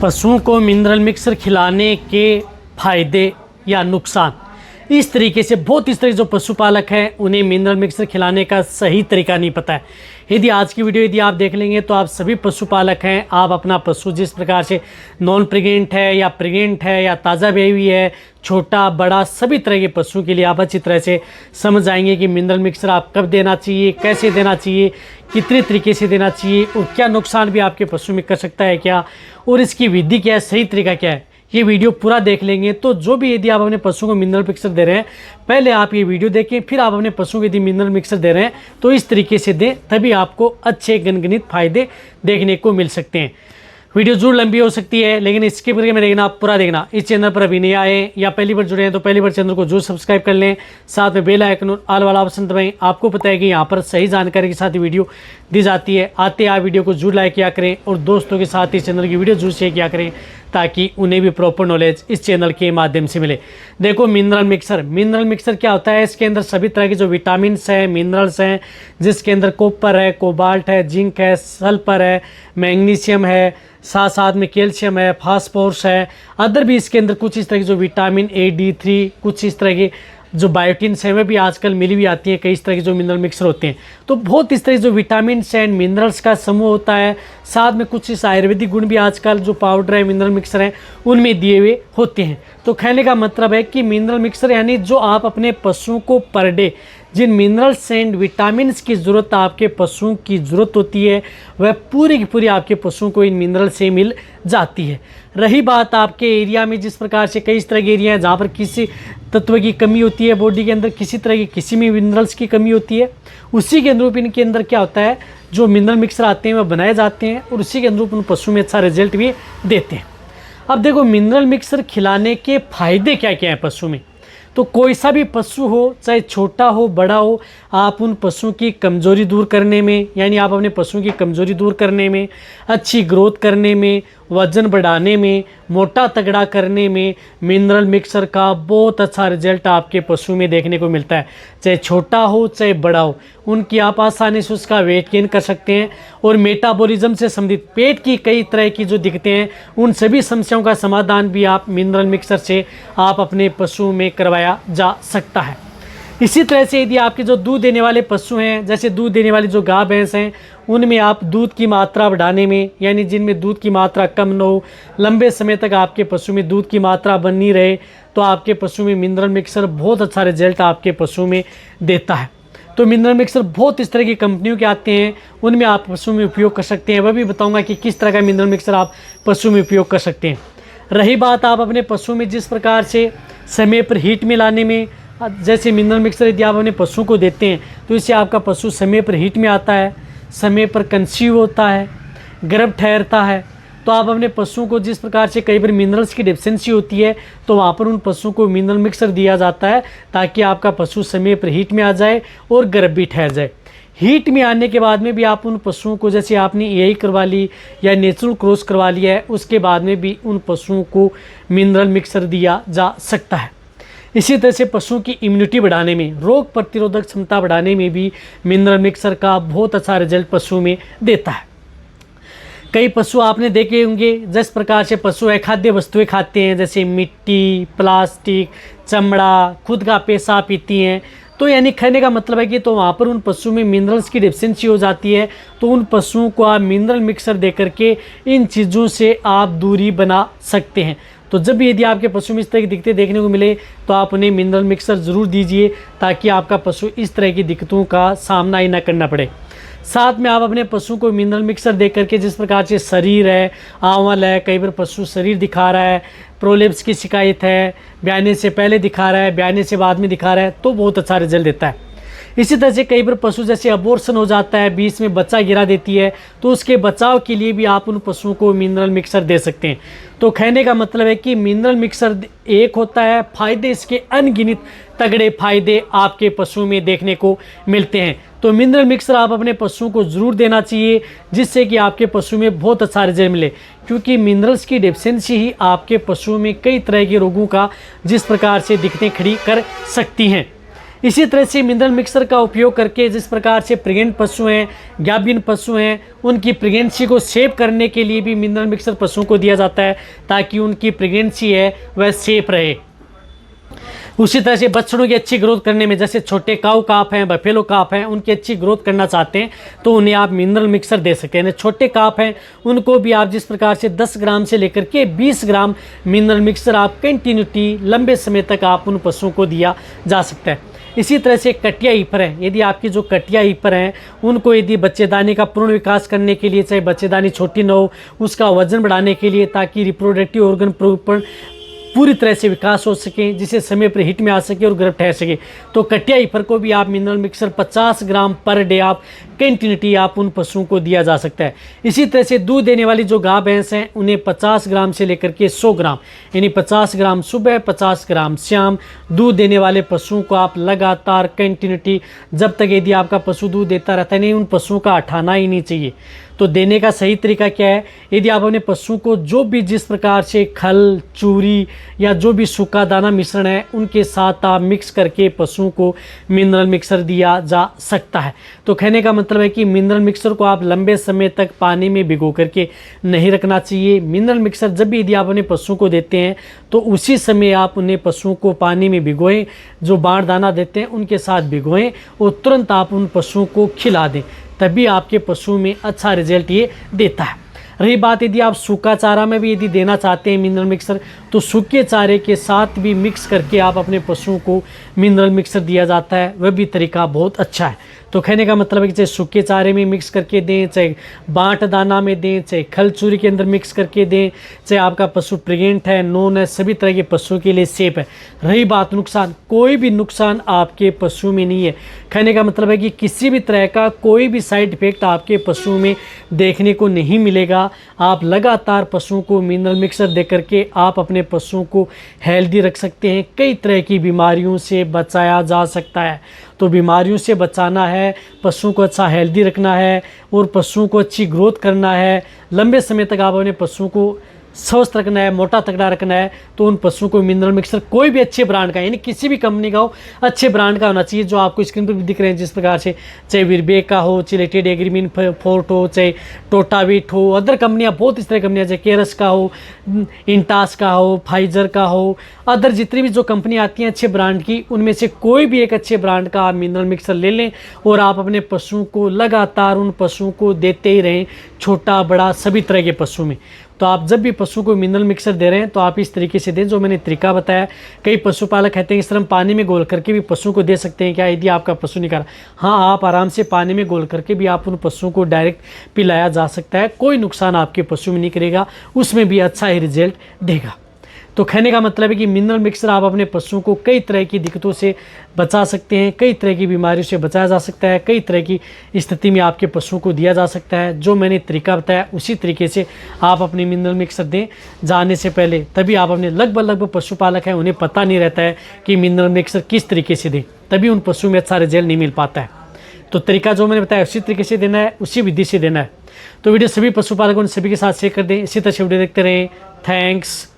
पशुओं को mineral mixer खिलाने के फायदे या नुकसान, इस तरीके से बहुत इस तरह जो पशुपालक हैं उन्हें मिनरल मिक्सर खिलाने का सही तरीका नहीं पता है। यदि आज की वीडियो यदि आप देख लेंगे तो आप सभी पशुपालक हैं, आप अपना पशु जिस प्रकार से नॉन प्रेग्नेंट है या प्रेग्नेंट है या ताज़ा ब्याई हुई है, छोटा बड़ा सभी तरह के पशुओं के लिए आप अच्छी तरह से समझ जाएंगे कि मिनरल मिक्सर आप कब देना चाहिए, कैसे देना चाहिए, कितने तरीके से देना चाहिए और क्या नुकसान भी आपके पशु में कर सकता है क्या, और इसकी विधि क्या है, सही तरीका क्या है। ये वीडियो पूरा देख लेंगे तो जो भी यदि आप अपने पशु को मिनरल मिक्सर दे रहे हैं, पहले आप ये वीडियो देखें, फिर आप अपने पशु को यदि मिनरल मिक्सर दे रहे हैं तो इस तरीके से दें, तभी आपको अच्छे गणगणित फायदे देखने को मिल सकते हैं। वीडियो जरूर लंबी हो सकती है लेकिन स्किप करके मैं देखना, आप पूरा देखना। इस चैनल पर अभी नहीं आए या पहली बार जुड़े हैं तो पहली बार चैनल को जरूर सब्सक्राइब कर लें, साथ में बेल आइकन और ऑल वाला ऑप्शन दबाएं। आपको पता है कि यहाँ पर सही जानकारी के साथ ही वीडियो दी जाती है। आते आप वीडियो को जरूर लाइक किया करें और दोस्तों के साथ इस चैनल की वीडियो जरूर शेयर किया करें ताकि उन्हें भी प्रॉपर नॉलेज इस चैनल के माध्यम से मिले। देखो मिनरल मिक्सर क्या होता है, इसके अंदर सभी तरह के जो विटामिन्स हैं, मिनरल्स हैं, जिसके अंदर कॉपर है, कोबाल्ट है, जिंक है, सल्फर है, मैग्नीशियम है, साथ साथ में कैल्शियम है, फास्फोरस है, अदर भी इसके अंदर कुछ इस तरह के जो विटामिन A, D3, कुछ इस तरह के जो बायोटिन्स हैं वे भी आजकल मिली हुई आती हैं, कई इस तरह के जो मिनरल मिक्सर होते हैं। तो बहुत इस तरह जो विटामिन्स एंड मिनरल्स का समूह होता है, साथ में कुछ इस आयुर्वेदिक गुण भी आजकल जो पाउडर है, मिनरल मिक्सर हैं उनमें दिए हुए होते हैं। तो कहने का मतलब है कि मिनरल मिक्सर यानी जो आप अपने पशुओं को पर डे जिन मिनरल्स एंड विटामिन्स की ज़रूरत आपके पशुओं की ज़रूरत होती है वह पूरी की पूरी आपके पशुओं को इन मिनरल से मिल जाती है। रही बात आपके एरिया में, जिस प्रकार से कई इस तरह के एरिया हैं जहाँ पर किसी तत्व की कमी होती है, बॉडी के अंदर किसी तरह की किसी में मिनरल्स की कमी होती है, उसी के अनुरूप इनके अंदर क्या होता है, जो मिनरल मिक्सर आते हैं वह बनाए जाते हैं और उसी के अनुरूप उन पशु में अच्छा रिजल्ट भी देते हैं। अब देखो मिनरल मिक्सर खिलाने के फायदे क्या क्या हैं पशु में। तो कोई सा भी पशु हो, चाहे छोटा हो बड़ा हो, आप उन पशुओं की कमज़ोरी दूर करने में, यानी आप अपने पशुओं की कमज़ोरी दूर करने में, अच्छी ग्रोथ करने में, वजन बढ़ाने में, मोटा तगड़ा करने में मिनरल मिक्सर का बहुत अच्छा रिजल्ट आपके पशु में देखने को मिलता है। चाहे छोटा हो चाहे बड़ा हो, उनकी आप आसानी से उसका वेट गेन कर सकते हैं और मेटाबॉलिज्म से संबंधित पेट की कई तरह की जो दिक्कतें हैं उन सभी समस्याओं का समाधान भी आप मिनरल मिक्सर से आप अपने पशु में करवाया जा सकता है। इसी तरह से यदि आपके जो दूध देने वाले पशु हैं, जैसे दूध देने वाली जो गाय भैंस हैं, उनमें आप दूध की मात्रा बढ़ाने में, यानी जिनमें दूध की मात्रा कम न हो, लंबे समय तक आपके पशु में दूध की मात्रा बनी रहे, तो आपके पशु में मिनरल मिक्सर बहुत अच्छा रिजल्ट आपके पशु में देता है। तो मिनरल मिक्सर बहुत इस तरह की कंपनियों के आते हैं, उनमें आप पशु में उपयोग कर सकते हैं। वह भी बताऊँगा कि किस तरह का मिनरल मिक्सर आप पशु में उपयोग कर सकते हैं। रही बात आप अपने पशु में जिस प्रकार से समय पर हीट में लाने में, जैसे मिनरल मिक्सर यदि आप अपने पशु को देते हैं तो इससे आपका पशु समय पर हीट में आता है, समय पर कंसीव होता है, गर्भ ठहरता है। तो आप अपने पशुओं को जिस प्रकार से कई बार मिनरल्स की डेफिशिएंसी होती है तो वहाँ पर उन पशुओं को मिनरल मिक्सर दिया जाता है ताकि आपका पशु समय पर हीट में आ जाए और गर्भ भी ठहर जाए। हीट में आने के बाद में भी आप उन पशुओं को, जैसे आपने यही करवा ली या नेचुरल क्रॉस करवा लिया है, उसके बाद में भी उन पशुओं को मिनरल मिक्सर दिया जा सकता है। इसी तरह से पशुओं की इम्यूनिटी बढ़ाने में, रोग प्रतिरोधक क्षमता बढ़ाने में भी मिनरल मिक्सर का बहुत अच्छा रिजल्ट पशु में देता है। कई पशु आपने देखे होंगे जिस प्रकार से पशु खाद्य वस्तुएं खाते हैं, जैसे मिट्टी, प्लास्टिक, चमड़ा, खुद का पेशाब पीती हैं। तो यानी कहने का मतलब है कि तो वहाँ पर उन पशुओं में मिनरल्स की डेफिशिएंसी हो जाती है, तो उन पशुओं को आप मिनरल मिक्सर दे करके इन चीज़ों से आप दूरी बना सकते हैं। तो जब भी यदि आपके पशु में इस तरह की दिक्कतें देखने को मिले तो आप उन्हें मिनरल मिक्सर ज़रूर दीजिए ताकि आपका पशु इस तरह की दिक्कतों का सामना ही ना करना पड़े। साथ में आप अपने पशु को मिनरल मिक्सर दे करके, जिस प्रकार से शरीर है आंवल है, कई बार पशु शरीर दिखा रहा है, प्रोलेप्स की शिकायत है, ब्याने से पहले दिखा रहा है, ब्याने से बाद में दिखा रहा है, तो बहुत अच्छा रिजल्ट देता है। इसी तरह से कई बार पशु जैसे अबॉर्शन हो जाता है, बीच में बच्चा गिरा देती है, तो उसके बचाव के लिए भी आप उन पशुओं को मिनरल मिक्सर दे सकते हैं। तो कहने का मतलब है कि मिनरल मिक्सर एक होता है, फ़ायदे इसके अनगिनत तगड़े फ़ायदे आपके पशु में देखने को मिलते हैं। तो मिनरल मिक्सर आप अपने पशुओं को ज़रूर देना चाहिए जिससे कि आपके पशु में बहुत अच्छा रिजल्ट मिले, क्योंकि मिनरल्स की डेफिशिएंसी ही आपके पशुओं में कई तरह के रोगों का जिस प्रकार से दिक्कतें खड़ी कर सकती हैं। इसी तरह से मिनरल मिक्सर का उपयोग करके जिस प्रकार से प्रेग्नेंट पशु हैं, गाभिन पशु हैं, उनकी प्रेगनेंसी को सेव करने के लिए भी मिनरल मिक्सर पशुओं को दिया जाता है ताकि उनकी प्रेगनेंसी है वह सेफ रहे। उसी तरह से बछड़ों की अच्छी ग्रोथ करने में, जैसे छोटे काऊ काफ हैं, बफेलो काफ हैं, उनकी अच्छी ग्रोथ करना चाहते हैं तो उन्हें आप मिनरल मिक्सर दे सकते हैं। छोटे काफ हैं उनको भी आप जिस प्रकार से 10 ग्राम से लेकर के 20 ग्राम मिनरल मिक्सर आप कंटिन्यूटी लंबे समय तक आप उन पशुओं को दिया जा सकता है। इसी तरह से कटिया ईपर हैं, यदि आपकी जो कटिया ईपर हैं उनको यदि बच्चेदानी का पूर्ण विकास करने के लिए, चाहे बच्चेदानी छोटी न हो, उसका वजन बढ़ाने के लिए, ताकि रिप्रोडक्टिव ऑर्गन पूरी तरह से विकास हो सके, जिसे समय पर हिट में आ सके और गर्भ ठहर सके, तो कटिया ईपर को भी आप मिनरल मिक्सर 50 ग्राम पर डे आप कंटिन्यूटी आप उन पशुओं को दिया जा सकता है। इसी तरह से दूध देने वाली जो गाय भैंस हैं उन्हें 50 ग्राम से लेकर के 100 ग्राम, यानी 50 ग्राम सुबह 50 ग्राम शाम दूध देने वाले पशुओं को आप लगातार कंटिन्यूटी, जब तक यदि आपका पशु दूध देता रहता है, नहीं उन पशुओं का हटाना ही नहीं चाहिए। तो देने का सही तरीका क्या है, यदि आप अपने पशु को जो भी जिस प्रकार से खल, चूरी या जो भी सूखा दाना मिश्रण है उनके साथ आप मिक्स करके पशुओं को मिनरल मिक्सर दिया जा सकता है। तो कहने का मतलब है कि मिनरल मिक्सर को आप लंबे समय तक पानी में भिगो करके नहीं रखना चाहिए। मिनरल मिक्सर जब भी यदि आप अपने पशुओं को देते हैं तो उसी समय आप उन्हें पशुओं को पानी में भिगोएं, जो बाढ़ दाना देते हैं उनके साथ भिगोएं और तुरंत आप उन पशुओं को खिला दें, तभी आपके पशु में अच्छा रिजल्ट ये देता है। रही बात यदि आप सूखा चारा में भी यदि देना चाहते हैं मिनरल मिक्सर, तो सूखे चारे के साथ भी मिक्स करके आप अपने पशुओं को मिनरल मिक्सर दिया जाता है, वह भी तरीका बहुत अच्छा है। तो कहने का मतलब है कि चाहे सूखे चारे में मिक्स करके दें, चाहे बाँट दाना में दें, चाहे खल चूरी के अंदर मिक्स करके दें, चाहे आपका पशु प्रेग्नेंट है, नॉन है, सभी तरह के पशुओं के लिए सेफ है। रही बात नुकसान, कोई भी नुकसान आपके पशु में नहीं है। कहने का मतलब है कि किसी भी तरह का कोई भी साइड इफेक्ट आपके पशु में देखने को नहीं मिलेगा। आप लगातार पशुओं को मिनरल मिक्सर दे करके आप अपने पशुओं को हेल्दी रख सकते हैं। कई तरह की बीमारियों से बचाया जा सकता है। तो बीमारियों से बचाना है, पशुओं को अच्छा हेल्दी रखना है और पशुओं को अच्छी ग्रोथ करना है, लंबे समय तक आप अपने पशुओं को स्वस्थ रखना है, मोटा तगड़ा रखना है, तो उन पशुओं को मिनरल मिक्सर कोई भी अच्छे ब्रांड का, यानी किसी भी कंपनी का हो, अच्छे ब्रांड का होना चाहिए, जो आपको स्क्रीन पर भी दिख रहे हैं जिस प्रकार से, चाहे विरबेक का हो, चिलेटेड एग्रीमीन फोर्ट हो, चाहे टोटाविट हो, अदर कंपनियां बहुत इस तरह कंपनियां, चाहे केरस का हो, इंटास का हो, फाइजर का हो, अदर जितनी भी जो कंपनी आती हैं अच्छे ब्रांड की, उनमें से कोई भी एक अच्छे ब्रांड का आप मिनरल मिक्सर ले लें और आप अपने पशुओं को लगातार उन पशुओं को देते ही रहें, छोटा बड़ा सभी तरह के पशु में। तो आप जब भी पशु को मिनरल मिक्सर दे रहे हैं तो आप इस तरीके से दें जो मैंने तरीका बताया। कई पशुपालक कहते हैं इस तरह हम पानी में घोल करके भी पशुओं को दे सकते हैं क्या, यदि आपका पशु नहीं खा रहा? हाँ, आप आराम से पानी में घोल करके भी आप उन पशुओं को डायरेक्ट पिलाया जा सकता है, कोई नुकसान आपके पशु में नहीं करेगा, उसमें भी अच्छा ही रिजल्ट देगा। तो कहने का मतलब है कि मिनरल मिक्सर आप अपने पशुओं को कई तरह की दिक्कतों से बचा सकते हैं, कई तरह की बीमारियों से बचाया जा सकता है, कई तरह की स्थिति में आपके पशुओं को दिया जा सकता है। जो मैंने तरीका बताया उसी तरीके से आप अपने मिनरल मिक्सर दें जाने से पहले, तभी आप अपने लगभग पशुपालक हैं उन्हें पता नहीं रहता है कि मिनरल मिक्सर किस तरीके से दें, तभी उन पशुओं में अच्छा रिजल्ट नहीं मिल पाता है। तो तरीका जो मैंने बताया उसी तरीके से देना है, उसी विधि से देना है। तो वीडियो सभी पशुपालकों ने सभी के साथ शेयर कर दें। इसी तरह से वीडियो देखते रहें। थैंक्स।